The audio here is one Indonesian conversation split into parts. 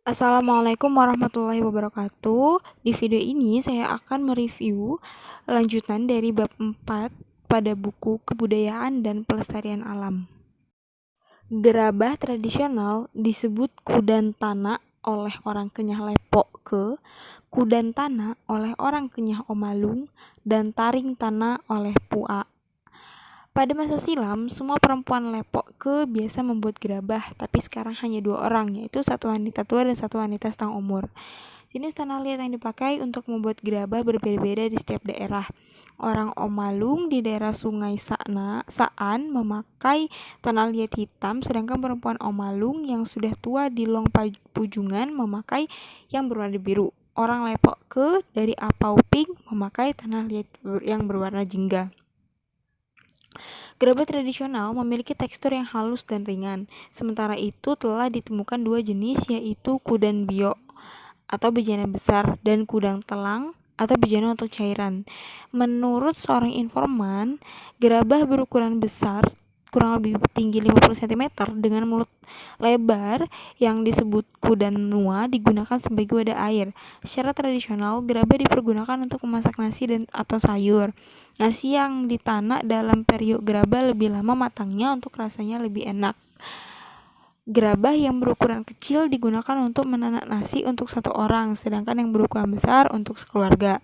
Assalamualaikum warahmatullahi wabarakatuh. Di video ini saya akan mereview lanjutan dari bab 4 pada buku Kebudayaan dan Pelestarian Alam. Gerabah tradisional disebut Kudantana oleh orang Kenyah Lepok Kudantana oleh orang Kenyah Omalung, dan Taring Tanah oleh Pua. Pada masa silam, semua perempuan Lepok biasa membuat gerabah, tapi sekarang hanya 2 orang, yaitu satu wanita tua dan satu wanita setengah umur. Jenis tanah liat yang dipakai untuk membuat gerabah berbeda-beda di setiap daerah. Orang Omalung di daerah Sungai Saan memakai tanah liat hitam, sedangkan perempuan Omalung yang sudah tua di Long Pujungan memakai yang berwarna biru. Orang Lepok dari Apau Ping memakai tanah liat yang berwarna jingga. Gerabah tradisional memiliki tekstur yang halus dan ringan. Sementara itu telah ditemukan 2 jenis, yaitu kudan biok atau bejana besar dan kudang telang atau bejana untuk cairan. Menurut seorang informan, gerabah berukuran besar kurang lebih tinggi 50 cm dengan mulut lebar yang disebut kudan nua digunakan sebagai wadah air. Secara tradisional, gerabah dipergunakan untuk memasak nasi atau sayur. Nasi yang ditanak dalam periuk gerabah lebih lama matangnya untuk rasanya lebih enak. Gerabah yang berukuran kecil digunakan untuk menanak nasi untuk 1 orang, sedangkan yang berukuran besar untuk sekeluarga.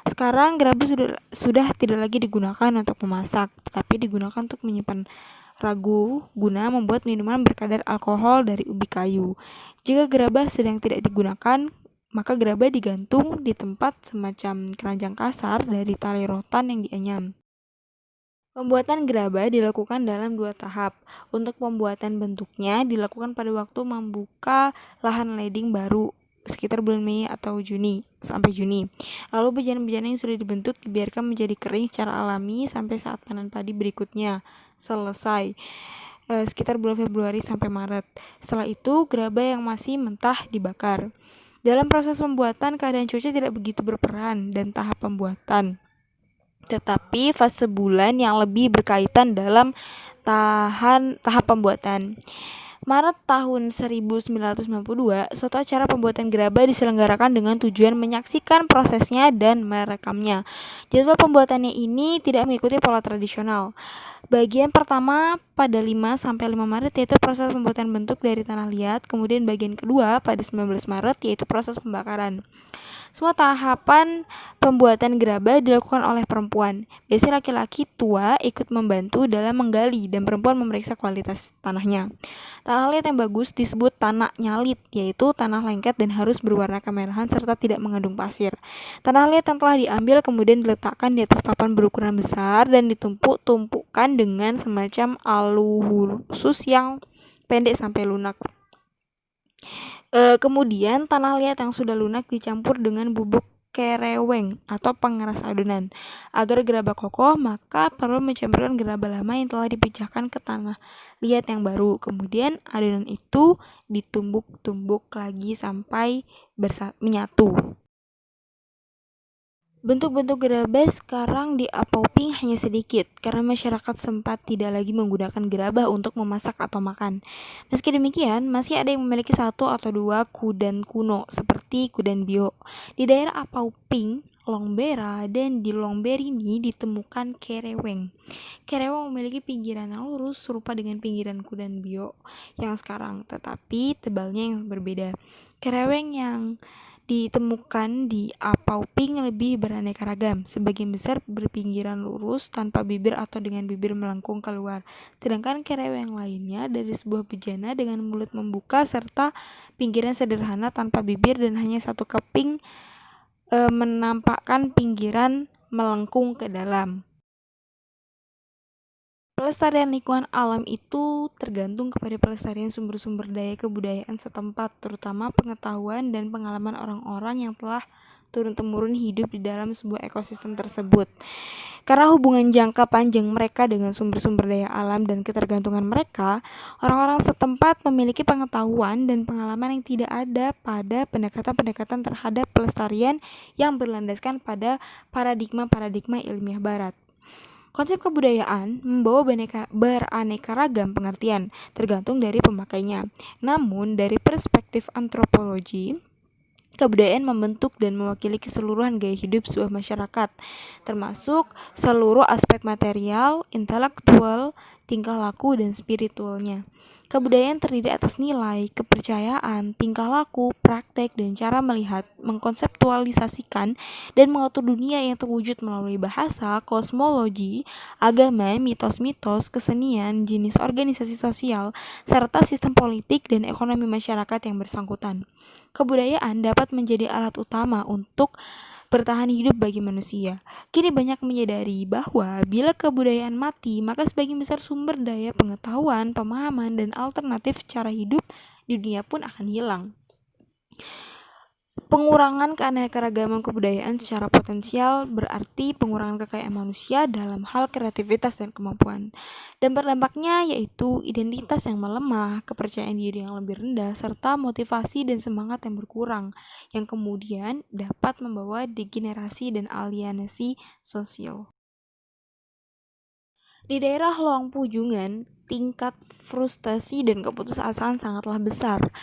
Sekarang gerabah sudah tidak lagi digunakan untuk memasak, tetapi digunakan untuk menyimpan ragu guna membuat minuman berkadar alkohol dari ubi kayu. Jika gerabah sedang tidak digunakan, maka gerabah digantung di tempat semacam keranjang kasar dari tali rotan yang dianyam. Pembuatan gerabah dilakukan dalam 2 tahap. Untuk pembuatan bentuknya dilakukan pada waktu membuka lahan lading baru sekitar bulan Mei atau Juni sampai Juni. Lalu bejana-bejana yang sudah dibentuk dibiarkan menjadi kering secara alami sampai saat panen padi berikutnya selesai sekitar bulan Februari sampai Maret. Setelah itu gerabah yang masih mentah dibakar. Dalam proses pembuatan keadaan cuaca tidak begitu berperan dan tahap pembuatan, tetapi fase bulan yang lebih berkaitan dalam tahap pembuatan. Maret tahun 1992, suatu acara pembuatan gerabah diselenggarakan dengan tujuan menyaksikan prosesnya dan merekamnya. Jadwal pembuatannya ini tidak mengikuti pola tradisional. Bagian pertama pada 5-5 Maret yaitu proses pembuatan bentuk dari tanah liat, kemudian bagian kedua pada 19 Maret yaitu proses pembakaran. Semua tahapan pembuatan gerabah dilakukan oleh perempuan. Biasanya laki-laki tua ikut membantu dalam menggali dan perempuan memeriksa kualitas tanahnya. Tanah liat yang bagus disebut tanah nyalit, yaitu tanah lengket dan harus berwarna kemerahan serta tidak mengandung pasir. Tanah liat yang telah diambil kemudian diletakkan di atas papan berukuran besar dan ditumpuk-tumpukkan dengan semacam aluhusus yang pendek sampai lunak. Kemudian tanah liat yang sudah lunak dicampur dengan bubuk kereweng atau pengeras adonan. Agar gerabah kokoh, maka perlu mencampurkan gerabah lama yang telah dipecahkan ke tanah liat yang baru. Kemudian adonan itu ditumbuk-tumbuk lagi sampai menyatu. Bentuk-bentuk gerabah sekarang di Apau Ping hanya sedikit, karena masyarakat sempat tidak lagi menggunakan gerabah untuk memasak atau makan. Meski demikian, masih ada yang memiliki 1 atau 2 kudan kuno, seperti kudan bio. Di daerah Apau Ping, Longbera, dan di Longberini ditemukan kereweng. Kereweng memiliki pinggiran yang lurus serupa dengan pinggiran kudan bio yang sekarang, tetapi tebalnya yang berbeda. Kereweng yang ditemukan di Apau Ping lebih beraneka ragam, sebagian besar berpinggiran lurus tanpa bibir atau dengan bibir melengkung keluar, sedangkan kereweng lainnya dari sebuah bejana dengan mulut membuka serta pinggiran sederhana tanpa bibir dan hanya 1 keping menampakkan pinggiran melengkung ke dalam. Pelestarian lingkungan alam itu tergantung kepada pelestarian sumber-sumber daya kebudayaan setempat, terutama pengetahuan dan pengalaman orang-orang yang telah turun-temurun hidup di dalam sebuah ekosistem tersebut. Karena hubungan jangka panjang mereka dengan sumber-sumber daya alam dan ketergantungan mereka, orang-orang setempat memiliki pengetahuan dan pengalaman yang tidak ada pada pendekatan-pendekatan terhadap pelestarian yang berlandaskan pada paradigma-paradigma ilmiah barat. Konsep kebudayaan membawa beraneka ragam pengertian, tergantung dari pemakainya. Namun, dari perspektif antropologi, kebudayaan membentuk dan mewakili keseluruhan gaya hidup sebuah masyarakat, termasuk seluruh aspek material, intelektual, tingkah laku, dan spiritualnya. Kebudayaan terdiri atas nilai, kepercayaan, tingkah laku, praktek, dan cara melihat, mengkonseptualisasikan, dan mengatur dunia yang terwujud melalui bahasa, kosmologi, agama, mitos-mitos, kesenian, jenis organisasi sosial, serta sistem politik dan ekonomi masyarakat yang bersangkutan. Kebudayaan dapat menjadi alat utama untuk bertahan hidup bagi manusia. Kini banyak menyadari bahwa bila kebudayaan mati, maka sebagian besar sumber daya pengetahuan, pemahaman, dan alternatif cara hidup di dunia pun akan hilang. Pengurangan keanekaragaman kebudayaan secara potensial berarti pengurangan kekayaan manusia dalam hal kreativitas dan kemampuan. Dan berdampaknya yaitu identitas yang melemah, kepercayaan diri yang lebih rendah, serta motivasi dan semangat yang berkurang, yang kemudian dapat membawa degenerasi dan alienasi sosial. Di daerah Loang Pujungan, tingkat frustasi dan keputusasaan sangatlah besar.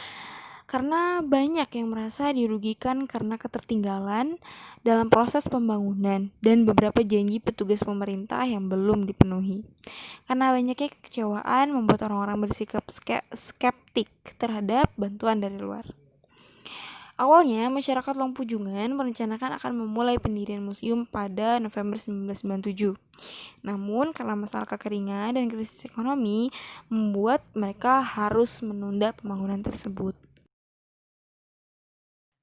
Karena banyak yang merasa dirugikan karena ketertinggalan dalam proses pembangunan dan beberapa janji petugas pemerintah yang belum dipenuhi. Karena banyaknya kekecewaan membuat orang-orang bersikap skeptik terhadap bantuan dari luar. Awalnya, masyarakat Longpujungan merencanakan akan memulai pendirian museum pada November 1997. Namun, karena masalah kekeringan dan krisis ekonomi, membuat mereka harus menunda pembangunan tersebut.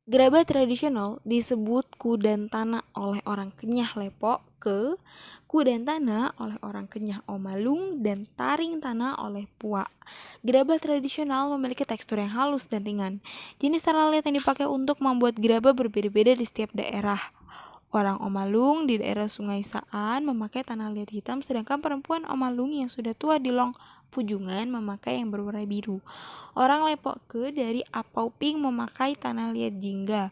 Gerabah tradisional disebut kudan tanah oleh orang Kenyah Lepo ke kudan tanah oleh orang Kenyah Omalung dan taring tanah oleh Puak. Gerabah tradisional memiliki tekstur yang halus dan ringan. Jenis tanah liat yang dipakai untuk membuat gerabah berbeda-beda di setiap daerah. Orang Omalung di daerah Sungai Saan memakai tanah liat hitam, sedangkan perempuan Omalung yang sudah tua di Long Pujungan memakai yang berwarna biru. Orang Lepoke dari Apauping memakai tanah liat jingga.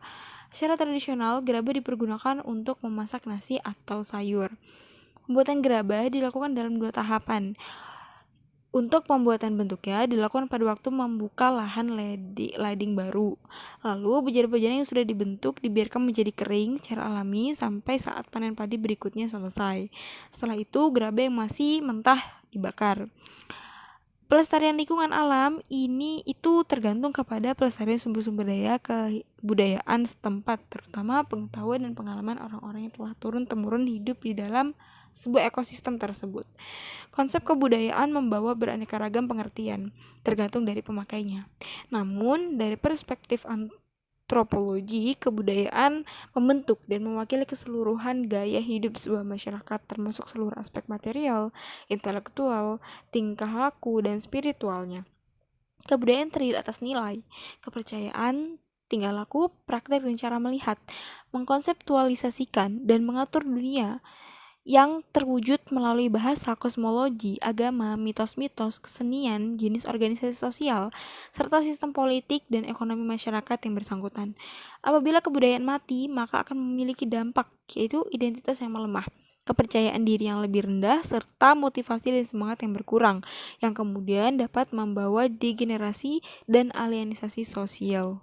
Secara tradisional, gerabah dipergunakan untuk memasak nasi atau sayur. Pembuatan gerabah dilakukan dalam 2 tahapan. Untuk pembuatan bentuknya dilakukan pada waktu membuka lahan lading baru. Lalu bejana-bejana yang sudah dibentuk dibiarkan menjadi kering secara alami sampai saat panen padi berikutnya selesai. Setelah itu gerabah yang masih mentah dibakar. Pelestarian lingkungan alam itu tergantung kepada pelestarian sumber-sumber daya kebudayaan setempat, terutama pengetahuan dan pengalaman orang-orang yang telah turun-temurun hidup di dalam sebuah ekosistem tersebut. Konsep kebudayaan membawa beraneka ragam pengertian, tergantung dari pemakainya. Namun, dari perspektif antropologi, kebudayaan membentuk dan mewakili keseluruhan gaya hidup sebuah masyarakat, termasuk seluruh aspek material, intelektual, tingkah laku, dan spiritualnya. Kebudayaan terdiri atas nilai, kepercayaan, tingkah laku, praktek, dan cara melihat, mengkonseptualisasikan, dan mengatur dunia yang terwujud melalui bahasa, kosmologi, agama, mitos-mitos, kesenian, jenis organisasi sosial, serta sistem politik dan ekonomi masyarakat yang bersangkutan. Apabila kebudayaan mati, maka akan memiliki dampak, yaitu identitas yang melemah, kepercayaan diri yang lebih rendah, serta motivasi dan semangat yang berkurang, yang kemudian dapat membawa degenerasi dan alienisasi sosial.